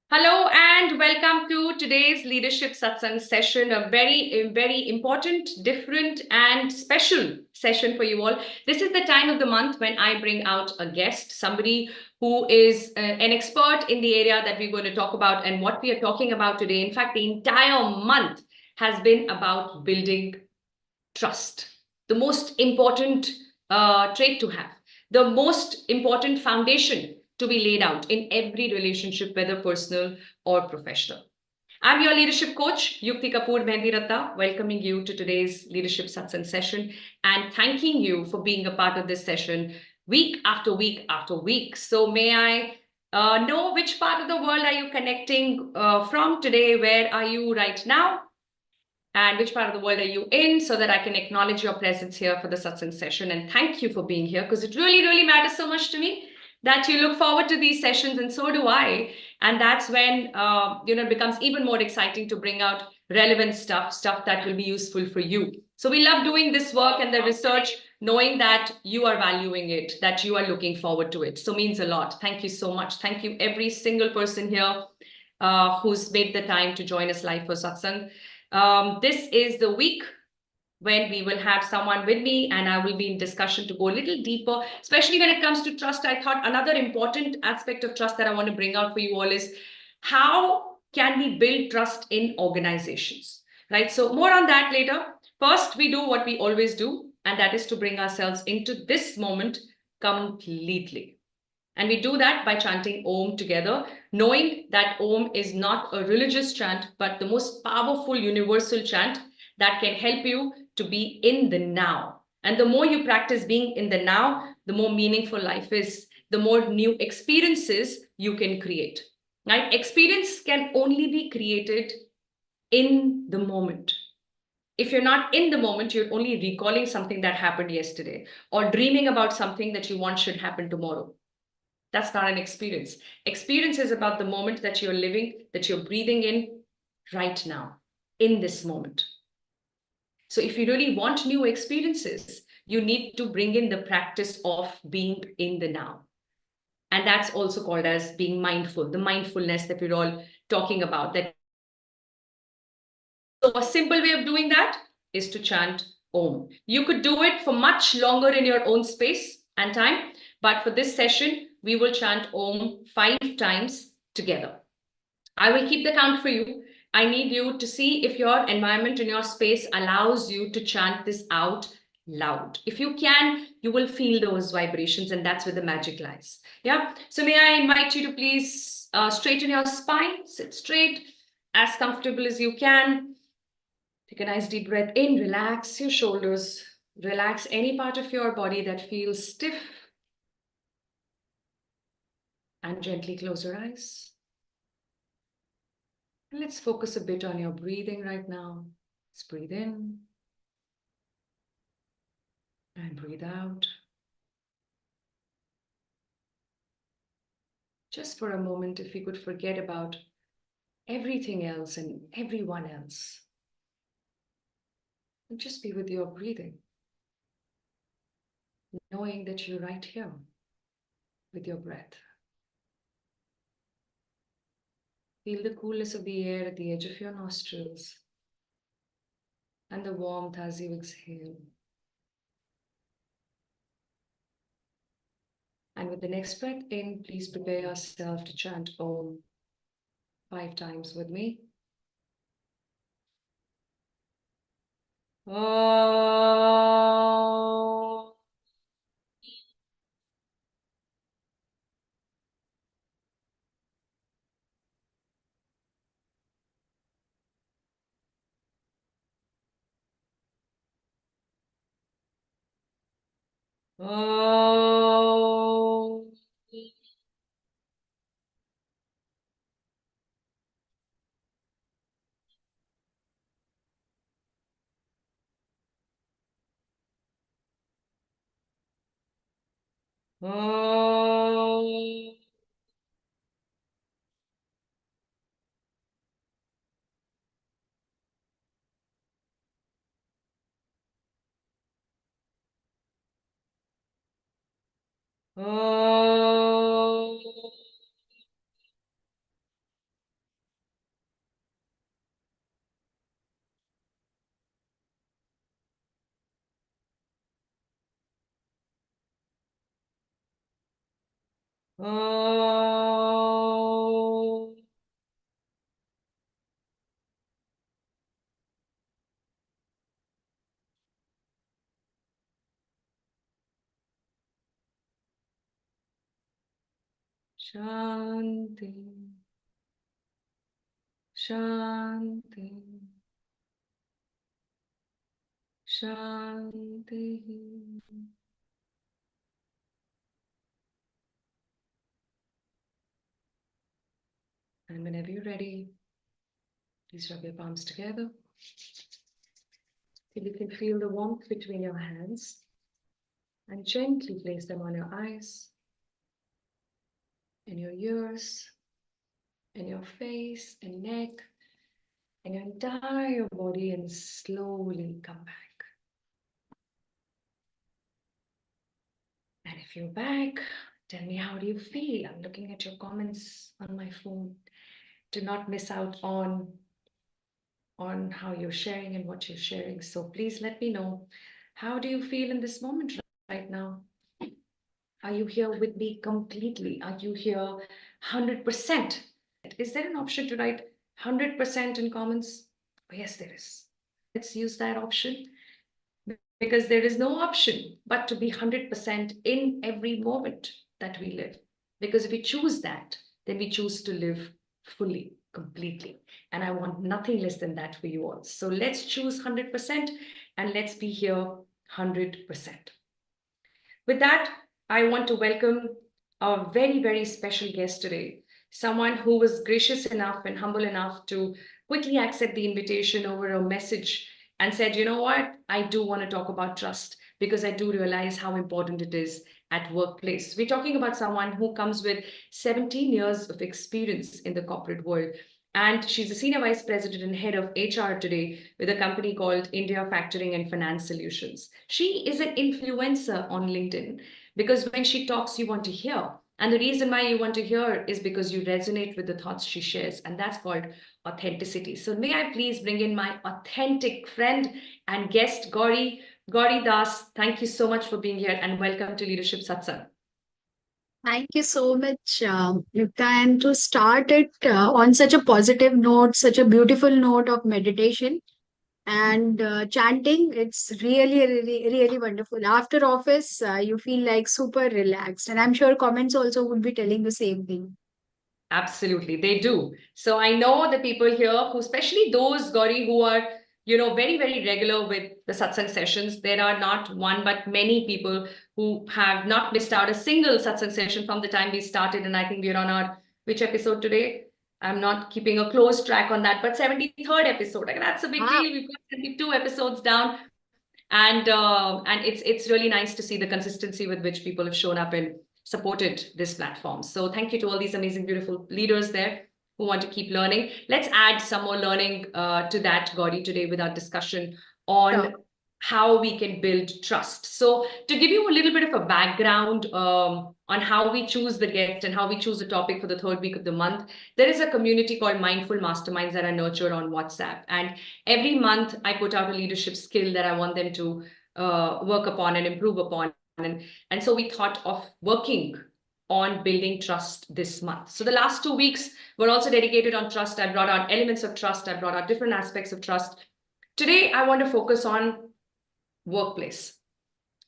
Hello and welcome to today's Leadership Satsang session, a very important, different, and special session for you all. This is the time of the month when I bring out a guest, somebody who is an expert in the area that we're going to talk about. And what we are talking about today, in fact, the entire month has been about building trust, the most important trait to have, the most important foundation to be laid out in every relationship, whether personal or professional. I'm your leadership coach, Yukti Kapoor Mehndiratta, welcoming you to today's Leadership Satsang session and thanking you for being a part of this session week after week after week. So, may I know which part of the world are you connecting from today? Where are you right now? And which part of the world are you in, so that I can acknowledge your presence here for the satsang session. And thank you for being here, because it really matters so much to me that you look forward to these sessions, and so do I. And that's when it becomes even more exciting to bring out relevant stuff that will be useful for you. So we love doing this work and the research, knowing that you are valuing it, that you are looking forward to it. So means a lot. Thank you so much. Thank you, every single person here who's made the time to join us live for satsang. This is the week when we will have someone with me and I will be in discussion to go a little deeper, especially when it comes to trust. I thought another important aspect of trust that I want to bring out for you all is how can we build trust in organizations, right? So more on that later. First, we do what we always do, and that is to bring ourselves into this moment completely. And we do that by chanting Om together, knowing that Om is not a religious chant, but the most powerful universal chant that can help you to be in the now. And the more you practice being in the now, the more meaningful life is, the more new experiences you can create. Right? Experience can only be created in the moment. If you're not in the moment, you're only recalling something that happened yesterday or dreaming about something that you want should happen tomorrow. That's not an experience. Experience is about the moment that you're living, that you're breathing in right now, in this moment. So if you really want new experiences, you need to bring in the practice of being in the now. And that's also called as being mindful, the mindfulness that we're all talking about. So a simple way of doing that is to chant Om. You could do it for much longer in your own space and time, but for this session, we will chant Om 5 times together. I will keep the count for you. I need you to see if your environment and your space allows you to chant this out loud. If you can, you will feel those vibrations, and that's where the magic lies. Yeah. So may I invite you to please straighten your spine, sit straight, as comfortable as you can. Take a nice deep breath in, relax your shoulders, relax any part of your body that feels stiff, and gently close your eyes. And let's focus a bit on your breathing right now. Let's breathe in and breathe out. Just for a moment, if we could forget about everything else and everyone else, and just be with your breathing, knowing that you're right here with your breath. Feel the coolness of the air at the edge of your nostrils and the warmth as you exhale. And with the next breath in, please prepare yourself to chant Om 5 times with me. Om. Om. Om. Om. Oh. Shanti. Shanti. Shanti. And whenever you're ready, please rub your palms together till you can feel the warmth between your hands and gently place them on your eyes, and your ears, and your face and neck, and your entire body, and slowly come back. And if you're back, tell me, how do you feel? I'm looking at your comments on my phone to not miss out on how you're sharing and what you're sharing. So please let me know, how do you feel in this moment right now? Are you here with me completely? Are you here 100%? Is there an option to write 100% in comments? Oh, yes, there is. Let's use that option, because there is no option but to be 100% in every moment that we live. Because if we choose that, then we choose to live fully, completely. And I want nothing less than that for you all. So let's choose 100% and let's be here 100%. With that, I want to welcome our very, very special guest today, someone who was gracious enough and humble enough to quickly accept the invitation over a message and said, you know what, I do want to talk about trust because I do realize how important it is at workplace. We're talking about someone who comes with 17 years of experience in the corporate world. And she's a senior vice president and head of HR today with a company called India Factoring and Finance Solutions. She is an influencer on LinkedIn because when she talks, you want to hear. And the reason why you want to hear is because you resonate with the thoughts she shares. And that's called authenticity. So may I please bring in my authentic friend and guest, Gauri. Gauri Das, thank you so much for being here and welcome to Leadership Satsang. Thank you so much, Yukta. And to start it on such a positive note, such a beautiful note of meditation and chanting, it's really, really, really wonderful. After office, you feel like super relaxed. And I'm sure comments also would be telling the same thing. Absolutely, they do. So I know the people here who, especially those, Gauri, who are, very, very regular with the satsang sessions. There are not one, but many people who have not missed out a single satsang session from the time we started. And I think we're on our, which episode today? I'm not keeping a close track on that, but 73rd episode. Like, that's a big Wow. deal. We've got 72 episodes down. And it's really nice to see the consistency with which people have shown up and supported this platform. So thank you to all these amazing, beautiful leaders there who want to keep learning. Let's add some more learning to that, Gauri, today with our discussion Sure. on how we can build trust. So to give you a little bit of a background on how we choose the guest and how we choose the topic for the third week of the month, there is a community called Mindful Masterminds that are nurtured on WhatsApp. And every month I put out a leadership skill that I want them to work upon and improve upon. And so we thought of working on building trust this month. So the last 2 weeks were also dedicated on trust. I brought out elements of trust. I brought out different aspects of trust. Today, I want to focus on workplace,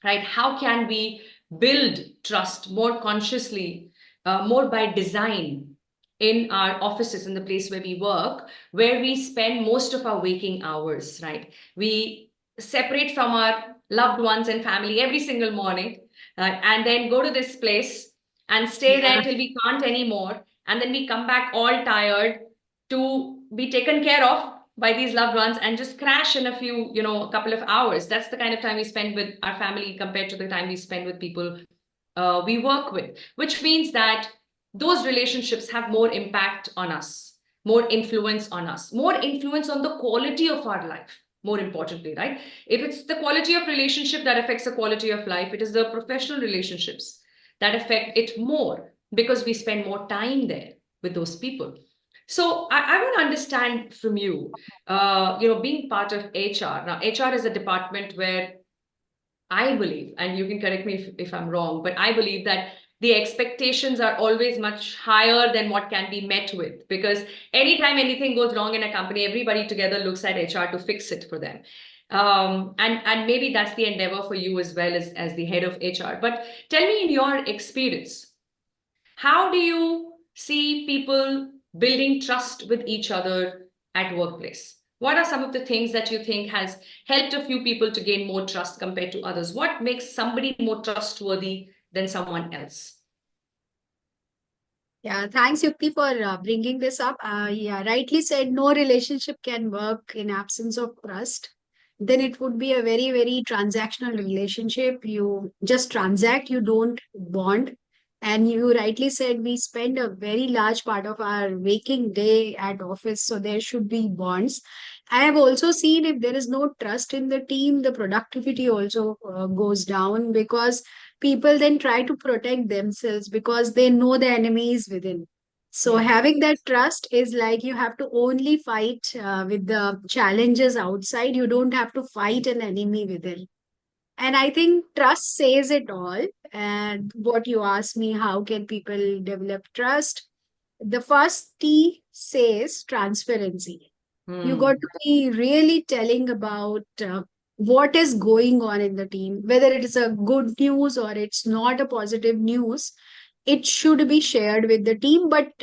right? How can we build trust more consciously, more by design in our offices, in the place where we work, where we spend most of our waking hours, right? We separate from our loved ones and family every single morning, and then go to this place and stay there Yeah. till we can't anymore. And then we come back all tired to be taken care of by these loved ones and just crash in a few, a couple of hours. That's the kind of time we spend with our family compared to the time we spend with people we work with, which means that those relationships have more impact on us, more influence on us, more influence on the quality of our life. More importantly, right? If it's the quality of relationship that affects the quality of life, it is the professional relationships that affect it more because we spend more time there with those people. So I want to understand from you, being part of HR. Now, HR is a department where I believe, and you can correct me if I'm wrong, but I believe that the expectations are always much higher than what can be met with, because anytime anything goes wrong in a company, everybody together looks at HR to fix it for them. And maybe that's the endeavor for you as well as the head of HR. But tell me, in your experience, how do you see people building trust with each other at workplace? What are some of the things that you think has helped a few people to gain more trust compared to others? What makes somebody more trustworthy than someone else? Yeah, thanks, Yukti, for bringing this up. Yeah, rightly said, no relationship can work in absence of trust. Then it would be a very, very transactional relationship. You just transact, you don't bond. And you rightly said, we spend a very large part of our waking day at office, so there should be bonds. I have also seen if there is no trust in the team, the productivity also goes down, because people then try to protect themselves because they know the enemy is within. So Yeah. having that trust is like you have to only fight with the challenges outside. You don't have to fight an enemy within. And I think trust says it all. And what you asked me, how can people develop trust? The first T says transparency. You got Hmm. to be really telling about what is going on in the team, whether it is a good news or it's not a positive news. It should be shared with the team. But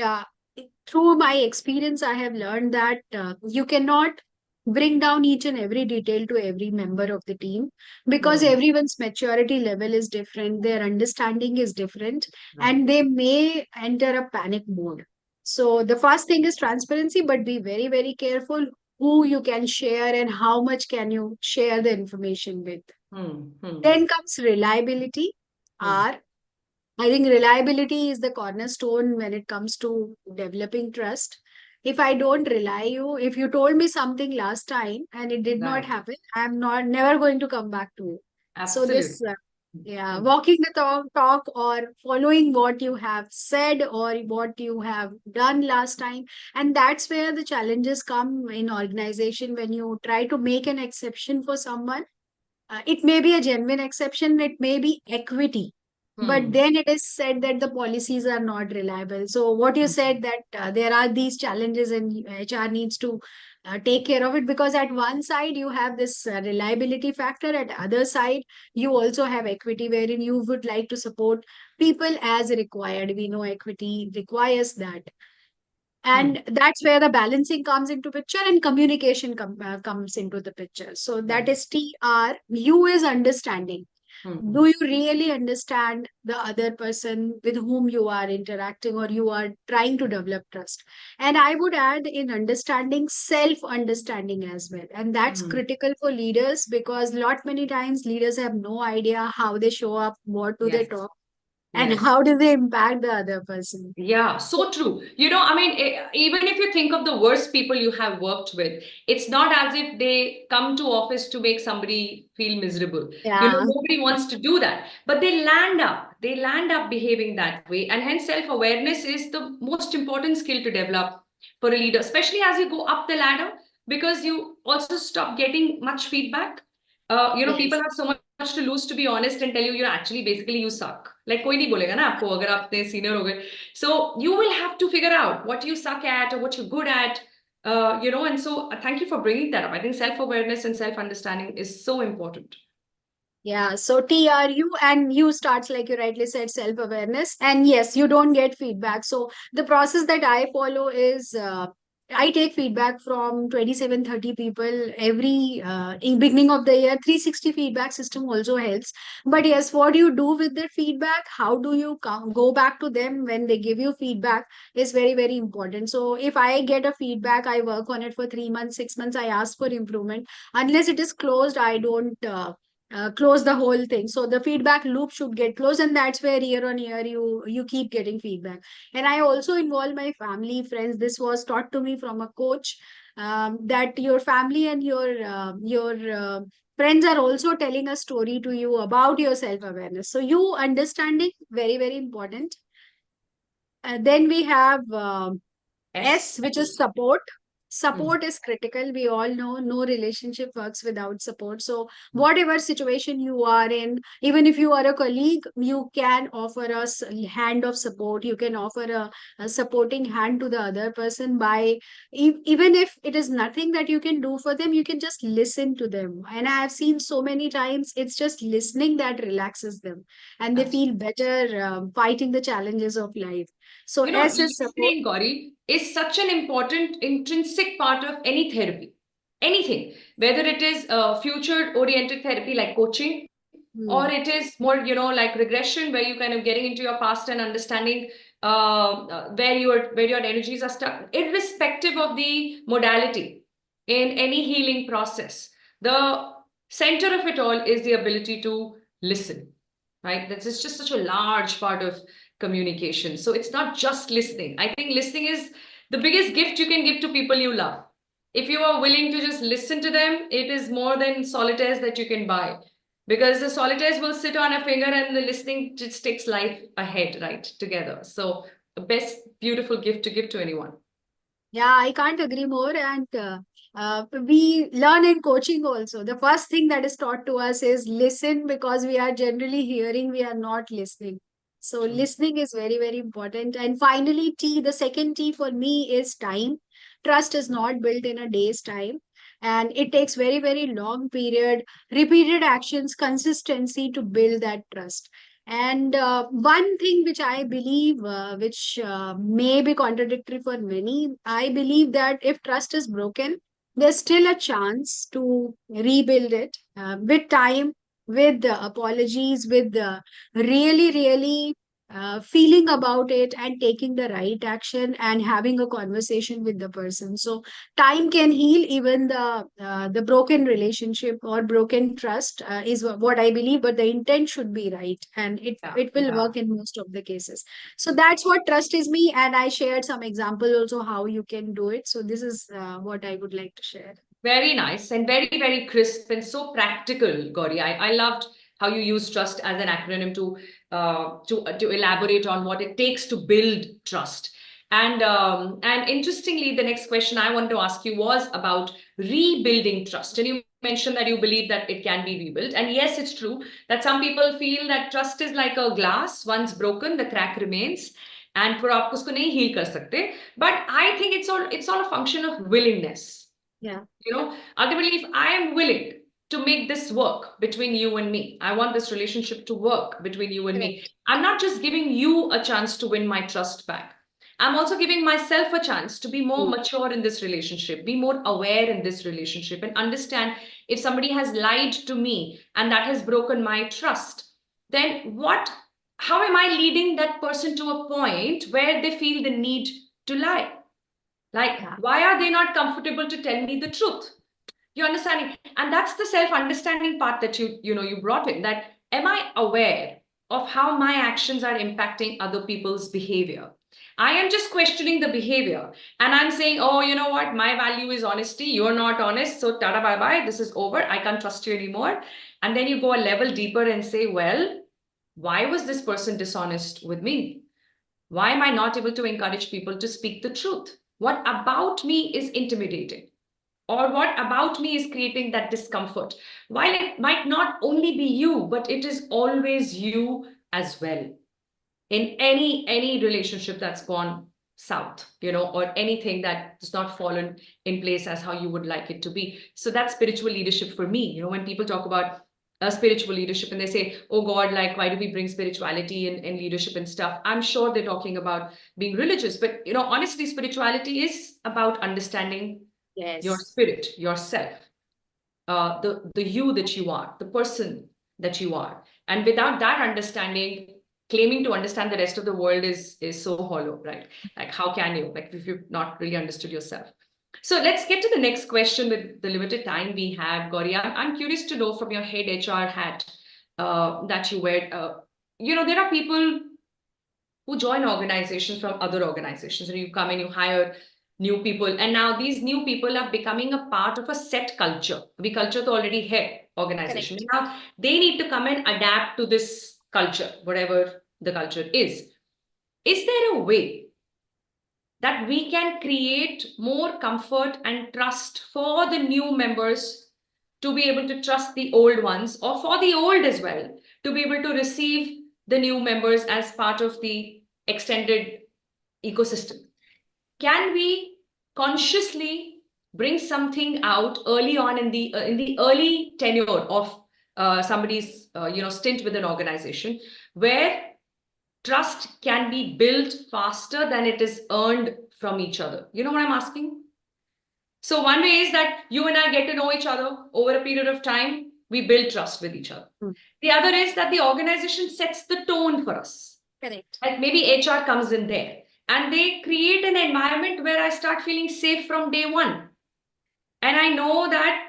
through my experience, I have learned that you cannot bring down each and every detail to every member of the team, because Hmm. everyone's maturity level is different, their understanding is different, Right. and they may enter a panic mode. So the first thing is transparency, but be very, very careful who you can share and how much can you share the information with. Hmm. Hmm. Then comes reliability. Hmm. R. I think reliability is the cornerstone when it comes to developing trust. If I don't rely you, if you told me something last time and it did not Right. happen, I'm not never going to come back to you. So this, Absolutely. yeah, Hmm. walking the talk or following what you have said or what you have done last time, and that's where the challenges come in organization when you try to make an exception for someone. It may be a genuine exception, it may be equity, but Hmm. then it is said that the policies are not reliable. So what you said, that there are these challenges and HR needs to take care of it, because at one side you have this reliability factor, at other side you also have equity, wherein you would like to support people as required. We know equity requires that, Hmm. and that's where the balancing comes into picture and communication comes into the picture. So that Right. is TR. U is understanding. Hmm. Do you really understand the other person with whom you are interacting or you are trying to develop trust? And I would add in understanding, self understanding as well, and that's Hmm. critical for leaders, because lot many times leaders have no idea how they show up, what do they Yes. talk, and Yes. how do they impact the other person. Yeah, so true. I mean, even if you think of the worst people you have worked with, it's not as if they come to office to make somebody feel miserable. Yeah. Nobody wants to do that, but they land up behaving that way. And hence, self-awareness is the most important skill to develop for a leader, especially as you go up the ladder, because you also stop getting much feedback. People Yes. have so much to lose, to be honest, and tell you, actually, basically, you suck. Like, कोई नहीं बोलेगा ना आपको अगर आप इतने senior हो गए. So you will have to figure out what you suck at or what you're good at, and so thank you for bringing that up. I think self-awareness and self-understanding is so important. Yeah, so TRU and you starts, like you rightly said, self-awareness. And yes, you don't get feedback. So the process that I follow is I take feedback from 27, 30 people every in beginning of the year. 360 feedback system also helps. But yes, what do you do with that feedback? How do you go back to them when they give you feedback is very, very important. So if I get a feedback, I work on it for 3 months, 6 months, I ask for improvement. Unless it is closed, I don't close the whole thing. So the feedback loop should get closed, and that's where year on year you keep getting feedback. And I also involve my family, friends. This was taught to me from a coach, that your family and your friends are also telling a story to you about your self awareness. So you understanding, very, very important. Then we have S, S. which is support. Support is critical. We all know no relationship works without support. So whatever situation you are in, even if you are a colleague, you can offer hand of support. You can offer a supporting hand to the other person by even if it is nothing that you can do for them, you can just listen to them. And I have seen so many times it's just listening that relaxes them, and they feel better fighting the challenges of life. So S is support. Listening, Gauri, is such an important intrinsic part of any therapy. Anything, whether it is future-oriented therapy like coaching, or Hmm. it is more, like regression, where you kind of getting into your past and understanding where your energies are stuck, irrespective of the modality in any healing process. The center of it all is the ability to listen, right? That's just such a large part of communication. So it's not just listening. I think listening is the biggest gift you can give to people you love. If you are willing to just listen to them, it is more than solitaires that you can buy, because the solitaires will sit on a finger and the listening just takes life ahead, right, together. So the best beautiful gift to give to anyone. Yeah, I can't agree more. And we learn in coaching also. The first thing that is taught to us is listen, because we are generally hearing, we are not listening. So True. listening is very, very important. And finally, T, the second T for me is time. Trust is not built in a day's time. And it takes very, very long period, repeated actions, consistency to build that trust. And one thing which I believe, which may be contradictory for many, I believe that if trust is broken, there's still a chance to rebuild it with time, with apologies, with really, really feeling about it and taking the right action and having a conversation with the person. So time can heal even the broken relationship or broken trust is what I believe, but the intent should be right, and it Yeah, it will yeah. work in most of the cases. So that's what trust is me, and I shared some example also how you can do it. So this is what I would like to share. Very nice and very, very crisp and so practical, Gauri. I loved how you use trust as an acronym to elaborate on what it takes to build trust. And interestingly, the next question I wanted to ask you was about rebuilding trust. And you mentioned that you believe that it can be rebuilt. And yes, it's true that some people feel that trust is like a glass. Once broken, the crack remains. And फिर आप उसको नहीं heal कर सकते. But I think it's all a function of willingness. Yeah, Ultimately, if I am willing to make this work between you and me, I want this relationship to work between you and me. correct. I'm not just giving you a chance to win my trust back. I'm also giving myself a chance to be more Mm. mature in this relationship, be more aware in this relationship, and understand if somebody has lied to me and that has broken my trust, then how am I leading that person to a point where they feel the need to lie? Like, Yeah, why are they not comfortable to tell me the truth? You understanding? And that's the self-understanding part that you brought in. That am I aware of how my actions are impacting other people's behavior? I am just questioning the behavior, and I'm saying, oh, you know what? My value is honesty. You're not honest, so tada bye bye. This is over. I can't trust you anymore. And then you go a level deeper and say, well, why was this person dishonest with me? Why am I not able to encourage people to speak the truth? What about me is intimidating? Or what about me is creating that discomfort? While it might not only be you, but it is always you as well. In any relationship that's gone south, or anything that does not fallen in place as how you would like it to be. So that's spiritual leadership for me. When people talk about spiritual leadership and they say, oh God, like, why do we bring spirituality and leadership and stuff? I'm sure they're talking about being religious, but honestly, spirituality is about understanding your yes. spirit, yourself, the you that you are, the person that you are. And without that understanding, claiming to understand the rest of the world is so hollow, right? Like, how can you, like, if you've not really understood yourself? So let's get to the next question with the limited time we have, Gauri. I'm curious to know from your head HR hat that you wear. There are people who join organizations from other organizations, and you come and you hire new people, and now these new people are becoming a part of a set culture. The culture is already here organization, Correct. and now they need to come and adapt to this culture, whatever the culture is there a way that we can create more comfort and trust for the new members to be able to trust the old ones, or for the old as well to be able to receive the new members as part of the extended ecosystem. Can we consciously bring something out early on in the early tenure of somebody's stint with an organization, where trust can be built faster than it is earned from each other? You know what I'm asking? So one way is that you and I get to know each other over a period of time. We build trust with each other. The other is that the organization sets the tone for us. Correct. Like maybe HR comes in there and they create an environment where I start feeling safe from day one. And I know that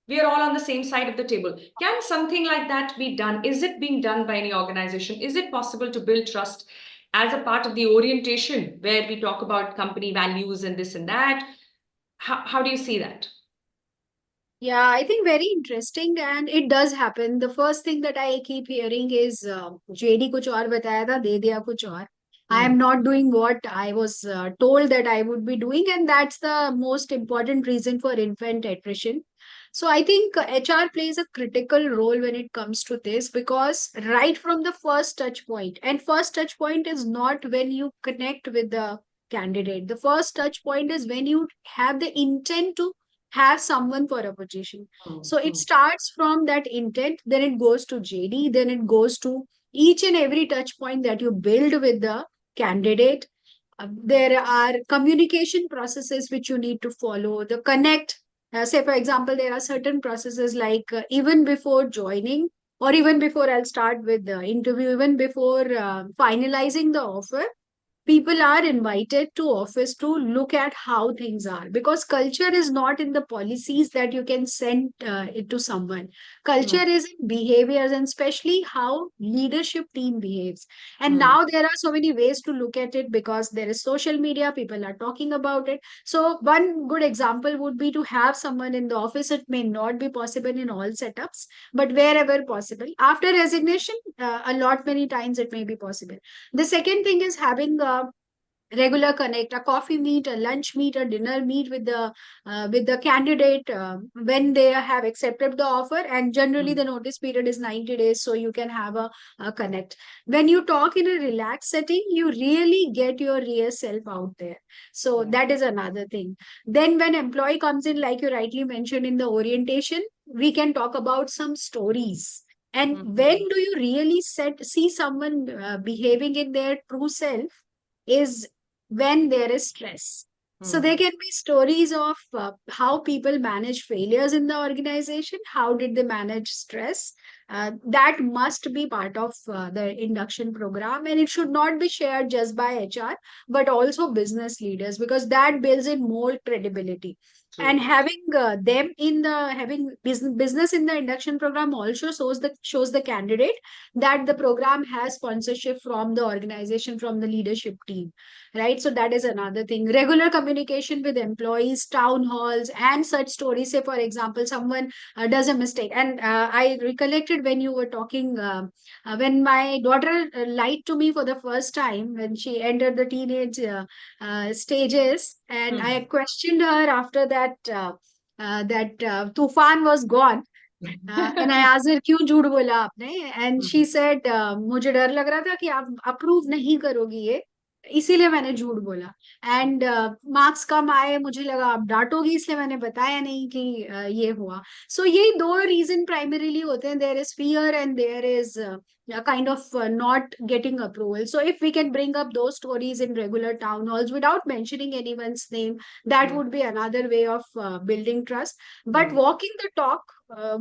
we are all on the same side of the table. Can something like that be done? Is it being done by any organization? Is it possible to build trust as a part of the orientation where we talk about company values and this and that? How do you see that? Yeah, I think very interesting, and it does happen. The first thing that I keep hearing is JD कुछ और बताया था, दे दिया कुछ और. I Hmm. am not doing what I was told that I would be doing, and that's the most important reason for infant attrition. So I think HR plays a critical role when it comes to this, because right from the first touch point, and first touch point is not when you connect with the candidate. The first touch point is when you have the intent to have someone for a position. Hmm. So it Hmm. starts from that intent, then it goes to JD, then it goes to each and every touch point that you build with the candidate. There are communication processes which you need to follow, the connect. Say, for example, there are certain processes like even before joining, or even before I'll start with the interview, even before finalizing the offer, people are invited to office to look at how things are, because culture is not in the policies that you can send it to someone. Hmm. Culture is in behaviors, and especially how leadership team behaves. And Hmm. now there are so many ways to look at it, because there is social media, people are talking about it. So one good example would be to have someone in the office. It may not be possible in all setups, but wherever possible after resignation, a lot many times it may be possible. The second thing is having a regular connect, a coffee meet, a lunch meet, a dinner meet with the candidate when they have accepted the offer. And generally Hmm. the notice period is 90 days, so you can have a connect. When you talk in a relaxed setting, you really get your real self out there. So Yeah. that is another thing. Then when employee comes in, like you rightly mentioned in the orientation, we can talk about some stories. And when Hmm. do you really see someone behaving in their true self is when there is stress. So Hmm. there can be stories of how people manage failures in the organization. How did they manage stress? That must be part of the induction program, and it should not be shared just by HR, but also business leaders, because that builds in more credibility. And True. having them in the having business in the induction program also shows the candidate that the program has sponsorship from the organization, from the leadership team, right? So that is another thing. Regular communication with employees, town halls, and such stories. Say, for example, someone does a mistake, and I recollected when you were talking, when my daughter lied to me for the first time when she entered the teenage stages, and I Hmm. questioned her after that. Tufan was gone, and I asked her क्यों झूठ बोला आपने, and she Hmm. said मुझे डर लग रहा था कि आप अप्रूव नहीं करोगी ये, इसीलिए मैंने झूठ बोला. एंड मार्क्स कम आए, मुझे लगा आप डांटोगी, इसलिए मैंने बताया नहीं कि ये हुआ. सो यही दो रीजन प्राइमरीली होते हैं. There is fear and there is a kind of not getting approval. So if we can bring up those stories in regular town halls without mentioning anyone's name, that Hmm. would be another way of building trust. But Hmm. walking the talk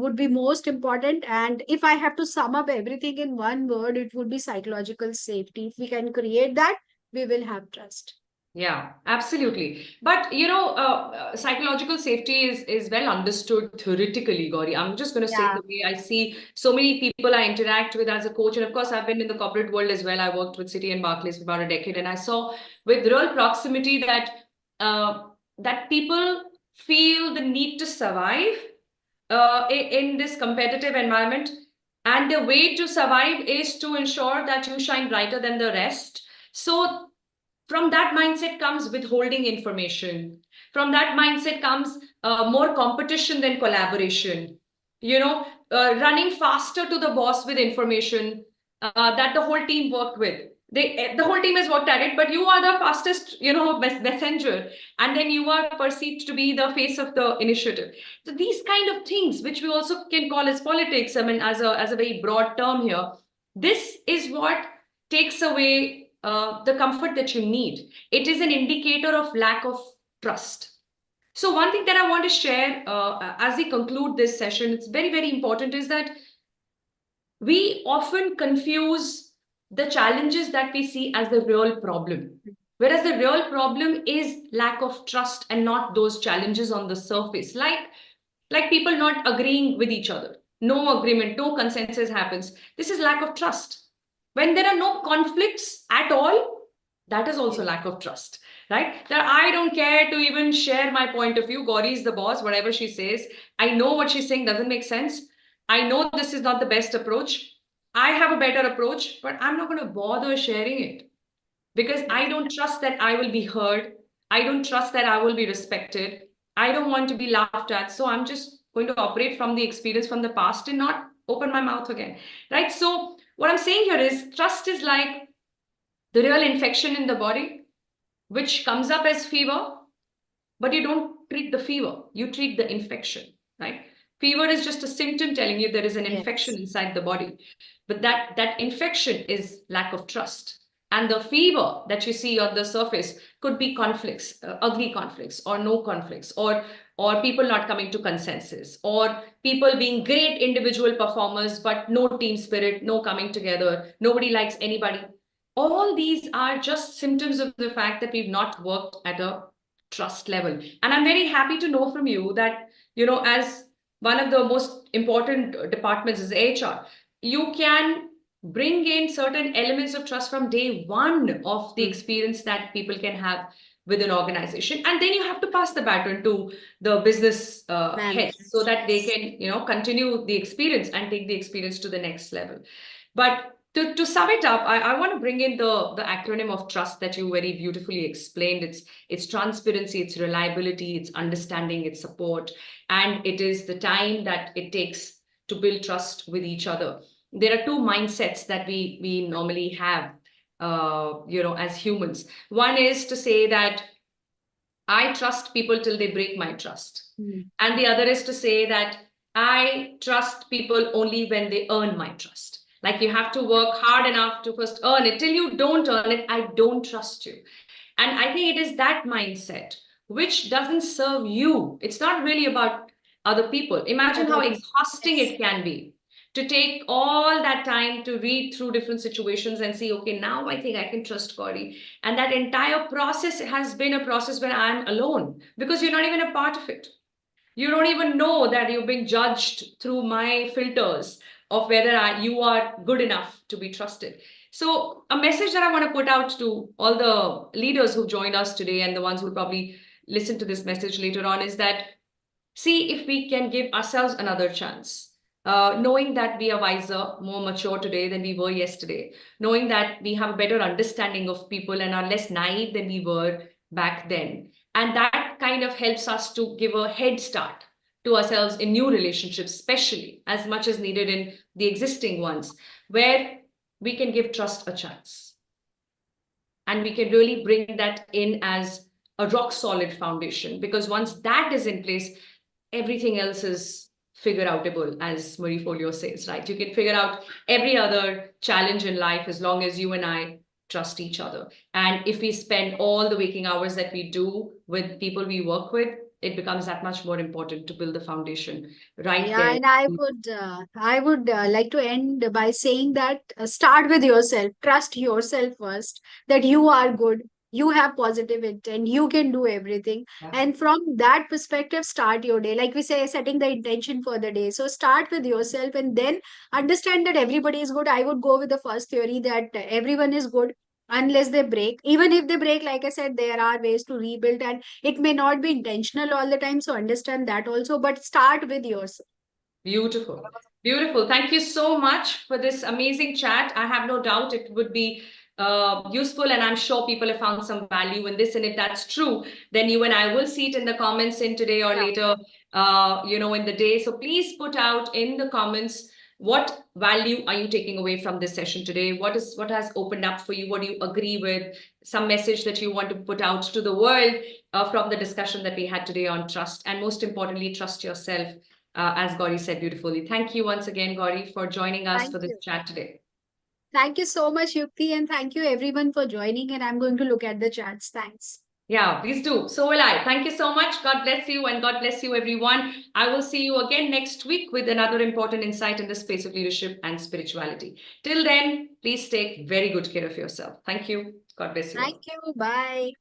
would be most important. And if I have to sum up everything in one word, it would be psychological safety. If we can create that, we will have trust. Yeah, absolutely. But psychological safety is well understood theoretically, Gauri. I'm just going to say Yeah. the way I see so many people I interact with as a coach, and of course, I've been in the corporate world as well. I worked with Citi and Barclays for about a decade, and I saw with real proximity that that people feel the need to survive in this competitive environment, and the way to survive is to ensure that you shine brighter than the rest. So From that mindset comes withholding information. From that mindset comes more competition than collaboration. Running faster to the boss with information that the whole team worked with. The whole team has worked at it, but you are the fastest, messenger, and then you are perceived to be the face of the initiative. So these kind of things, which we also can call as politics, I mean, as a very broad term here, this is what takes away the comfort that you need. It is an indicator of lack of trust. So one thing that I want to share as we conclude this session, it's very, very important, is that we often confuse the challenges that we see as the real problem. Whereas the real problem is lack of trust and not those challenges on the surface, like people not agreeing with each other. No agreement, no consensus happens. This is lack of trust. When there are no conflicts at all, that is also lack of trust, right? That I don't care to even share my point of view. Gauri is the boss, whatever she says. I know what she's saying doesn't make sense. I know this is not the best approach. I have a better approach, but I'm not going to bother sharing it because I don't trust that I will be heard. I don't trust that I will be respected. I don't want to be laughed at. So I'm just going to operate from the experience from the past and not open my mouth again, right? So what I'm saying here is trust is like the real infection in the body, which comes up as fever, but you don't treat the fever, you treat the infection, right? Fever is just a symptom telling you there is an infection inside the body, but that infection is lack of trust. And the fever that you see on the surface could be conflicts, ugly conflicts, or no conflicts, or people not coming to consensus, or people being great individual performers but no team spirit, no coming together, nobody likes anybody. All these are just symptoms of the fact that we've not worked at a trust level. And I'm very happy to know from you that, as one of the most important departments is HR, you can bring in certain elements of trust from day one of the experience that people can have with an organization. And then you have to pass the baton to the business heads so that they can, continue the experience and take the experience to the next level. But to sum it up, I want to bring in the acronym of trust that you very beautifully explained. It's transparency, it's reliability, it's understanding, it's support, and it is the time that it takes to build trust with each other. There are two mindsets that we normally have, as humans. One is to say that I trust people till they break my trust, and the other is to say that I trust people only when they earn my trust. Like you have to work hard enough to first earn it. Till you don't earn it, I don't trust you. And I think it is that mindset which doesn't serve you. It's not really about other people. Imagine how exhausting it can be to take all that time to read through different situations and see, okay, now I think I can trust Gauri. And that entire process has been a process where I'm alone because you're not even a part of it. You don't even know that you're being judged through my filters of whether you are good enough to be trusted. So a message that I want to put out to all the leaders who joined us today and the ones who will probably listen to this message later on is that see if we can give ourselves another chance. Knowing that we are wiser, more mature today than we were yesterday, knowing that we have a better understanding of people and are less naive than we were back then. And that kind of helps us to give a head start to ourselves in new relationships, especially as much as needed in the existing ones, where we can give trust a chance. And we can really bring that in as a rock solid foundation, because once that is in place, everything else is figure outable, as Marie Folio says, right? You can figure out every other challenge in life as long as you and I trust each other. And if we spend all the waking hours that we do with people we work with, it becomes that much more important to build the foundation right Yeah, there. and I would like to end by saying that start with yourself. Trust yourself first. That you are good. You have positive intent. You can do everything. Yeah. And from that perspective, start your day. Like we say, setting the intention for the day. So start with yourself, and then understand that everybody is good. I would go with the first theory that everyone is good unless they break. Even if they break, like I said, there are ways to rebuild, and it may not be intentional all the time. So understand that also. But start with yourself. Beautiful. Beautiful. Thank you so much for this amazing chat. I have no doubt it would be useful, and I'm sure people have found some value in this. And if that's true, then you and I will see it in the comments in today or later, in the day. So please put out in the comments, what value are you taking away from this session today? What has opened up for you? What do you agree with? Some message that you want to put out to the world from the discussion that we had today on trust, and most importantly, trust yourself, as Gauri said beautifully. Thank you once again, Gauri, for joining us Thank for this you. chat today. Thank you so much, Yukti, and thank you everyone for joining. And I'm going to look at the chats. Thanks. Yeah, please do. So will I. Thank you so much. God bless you, and God bless you, everyone. I will see you again next week with another important insight in the space of leadership and spirituality. Till then, please take very good care of yourself. Thank you. God bless you Thank all. you. Bye.